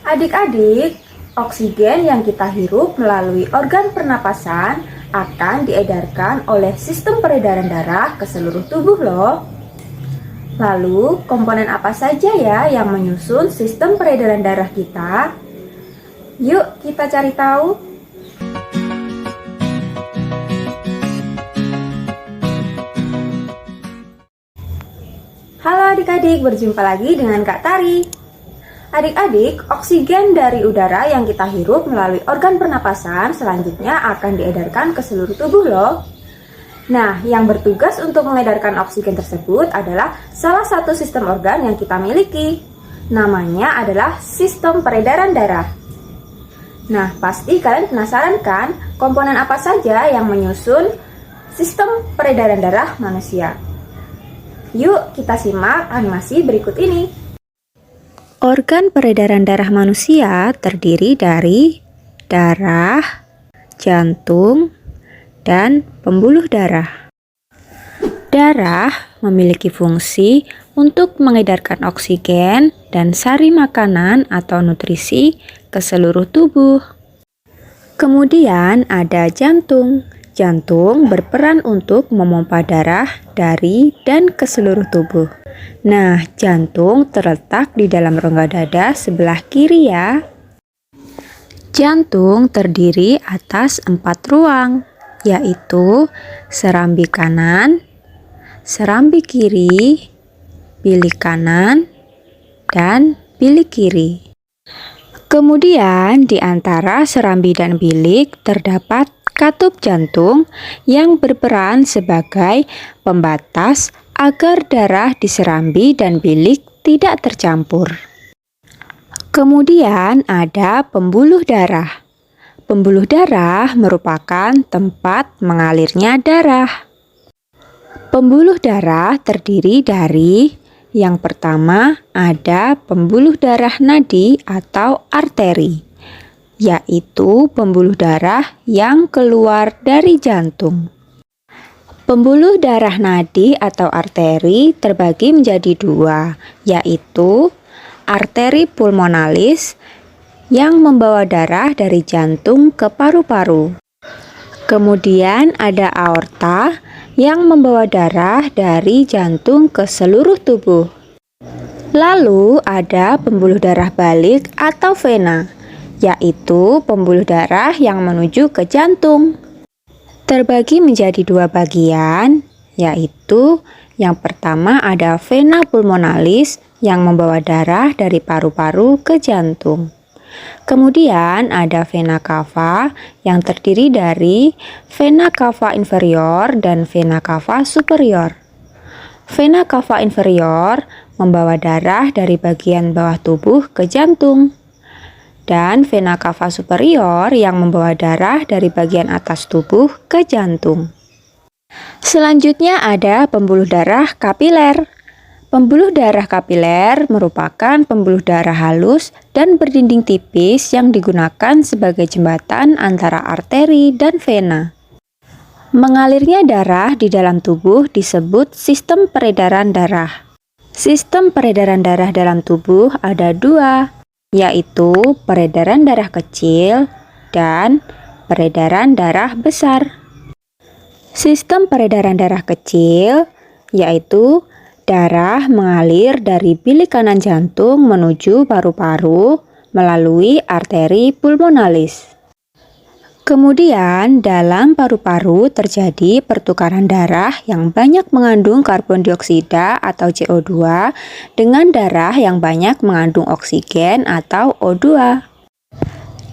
Adik-adik, oksigen yang kita hirup melalui organ pernapasan akan diedarkan oleh sistem peredaran darah ke seluruh tubuh loh. Lalu, komponen apa saja ya yang menyusun sistem peredaran darah kita? Yuk kita cari tahu. Halo adik-adik, berjumpa lagi dengan Kak Tari. Adik-adik, oksigen dari udara yang kita hirup melalui organ pernapasan selanjutnya akan diedarkan ke seluruh tubuh loh. Nah, yang bertugas untuk mengedarkan oksigen tersebut adalah salah satu sistem organ yang kita miliki. Namanya adalah sistem peredaran darah. Nah, pasti kalian penasaran kan komponen apa saja yang menyusun sistem peredaran darah manusia? Yuk kita simak animasi berikut ini. Organ peredaran darah manusia terdiri dari darah, jantung, dan pembuluh darah. Darah memiliki fungsi untuk mengedarkan oksigen dan sari makanan atau nutrisi ke seluruh tubuh. Kemudian ada jantung. Jantung berperan untuk memompa darah dari dan ke seluruh tubuh. Nah, jantung terletak di dalam rongga dada sebelah kiri ya. Jantung terdiri atas 4 ruang, yaitu serambi kanan, serambi kiri, bilik kanan, dan bilik kiri. Kemudian di antara serambi dan bilik terdapat katup jantung yang berperan sebagai pembatas agar darah di serambi dan bilik tidak tercampur. Kemudian ada pembuluh darah. Pembuluh darah merupakan tempat mengalirnya darah. Pembuluh darah terdiri dari yang pertama ada pembuluh darah nadi atau arteri, yaitu pembuluh darah yang keluar dari jantung. Pembuluh darah nadi atau arteri terbagi menjadi 2, yaitu arteri pulmonalis yang membawa darah dari jantung ke paru-paru. Kemudian ada aorta yang membawa darah dari jantung ke seluruh tubuh. Lalu ada pembuluh darah balik atau vena, yaitu pembuluh darah yang menuju ke jantung. Terbagi menjadi 2 bagian, yaitu yang pertama ada vena pulmonalis yang membawa darah dari paru-paru ke jantung. Kemudian ada vena cava yang terdiri dari vena cava inferior dan vena cava superior. Vena cava inferior membawa darah dari bagian bawah tubuh ke jantung, dan vena cava superior yang membawa darah dari bagian atas tubuh ke jantung. Selanjutnya ada pembuluh darah kapiler. Pembuluh darah kapiler merupakan pembuluh darah halus dan berdinding tipis yang digunakan sebagai jembatan antara arteri dan vena. Mengalirnya darah di dalam tubuh disebut sistem peredaran darah. Sistem peredaran darah dalam tubuh ada 2, yaitu peredaran darah kecil dan peredaran darah besar. Sistem peredaran darah kecil yaitu darah mengalir dari bilik kanan jantung menuju paru-paru melalui arteri pulmonalis. Kemudian dalam paru-paru terjadi pertukaran darah yang banyak mengandung karbon dioksida atau CO2 dengan darah yang banyak mengandung oksigen atau O2.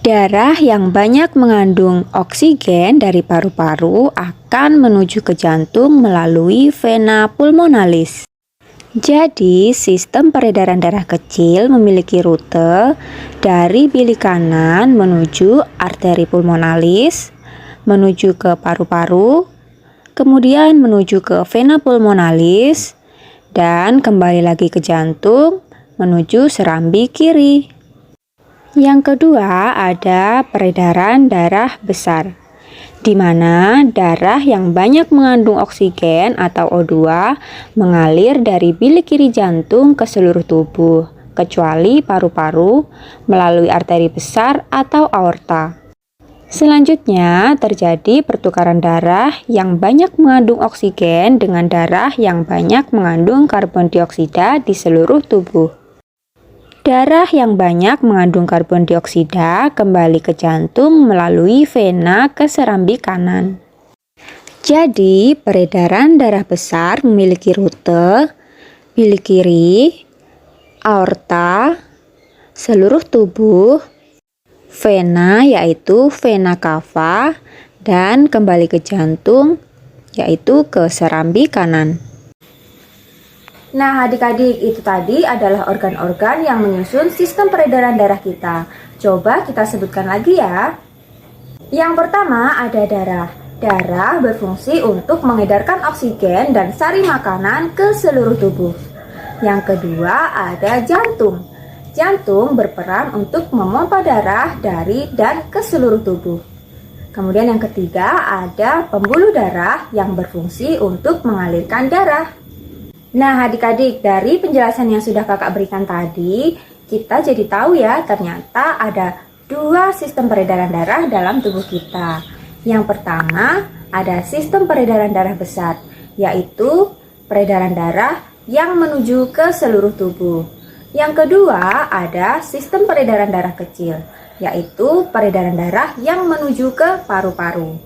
Darah yang banyak mengandung oksigen dari paru-paru akan menuju ke jantung melalui vena pulmonalis. Jadi, sistem peredaran darah kecil memiliki rute dari bilik kanan menuju arteri pulmonalis, menuju ke paru-paru, kemudian menuju ke vena pulmonalis, dan kembali lagi ke jantung menuju serambi kiri. Yang kedua ada peredaran darah besar, di mana darah yang banyak mengandung oksigen atau O2 mengalir dari bilik kiri jantung ke seluruh tubuh kecuali paru-paru, melalui arteri besar atau aorta. Selanjutnya, terjadi pertukaran darah yang banyak mengandung oksigen dengan darah yang banyak mengandung karbon dioksida di seluruh tubuh. Darah yang banyak mengandung karbon dioksida kembali ke jantung melalui vena ke serambi kanan. Jadi, peredaran darah besar memiliki rute bilik kiri, aorta, seluruh tubuh, vena yaitu vena cava, dan kembali ke jantung yaitu ke serambi kanan. Nah, adik-adik, itu tadi adalah organ-organ yang menyusun sistem peredaran darah kita. Coba kita sebutkan lagi ya. Yang pertama ada darah. Darah berfungsi untuk mengedarkan oksigen dan sari makanan ke seluruh tubuh. Yang kedua ada jantung. Jantung berperan untuk memompa darah dari dan ke seluruh tubuh. Kemudian yang ketiga ada pembuluh darah yang berfungsi untuk mengalirkan darah. Nah, adik-adik, dari penjelasan yang sudah kakak berikan tadi, kita jadi tahu ya, ternyata ada dua sistem peredaran darah dalam tubuh kita. Yang pertama, ada sistem peredaran darah besar, yaitu peredaran darah yang menuju ke seluruh tubuh. Yang kedua, ada sistem peredaran darah kecil, yaitu peredaran darah yang menuju ke paru-paru.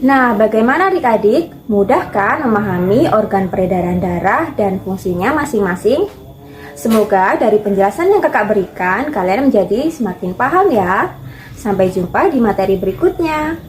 Nah, bagaimana adik-adik? Mudah kan memahami organ peredaran darah dan fungsinya masing-masing? Semoga dari penjelasan yang kakak berikan, kalian menjadi semakin paham ya. Sampai jumpa di materi berikutnya.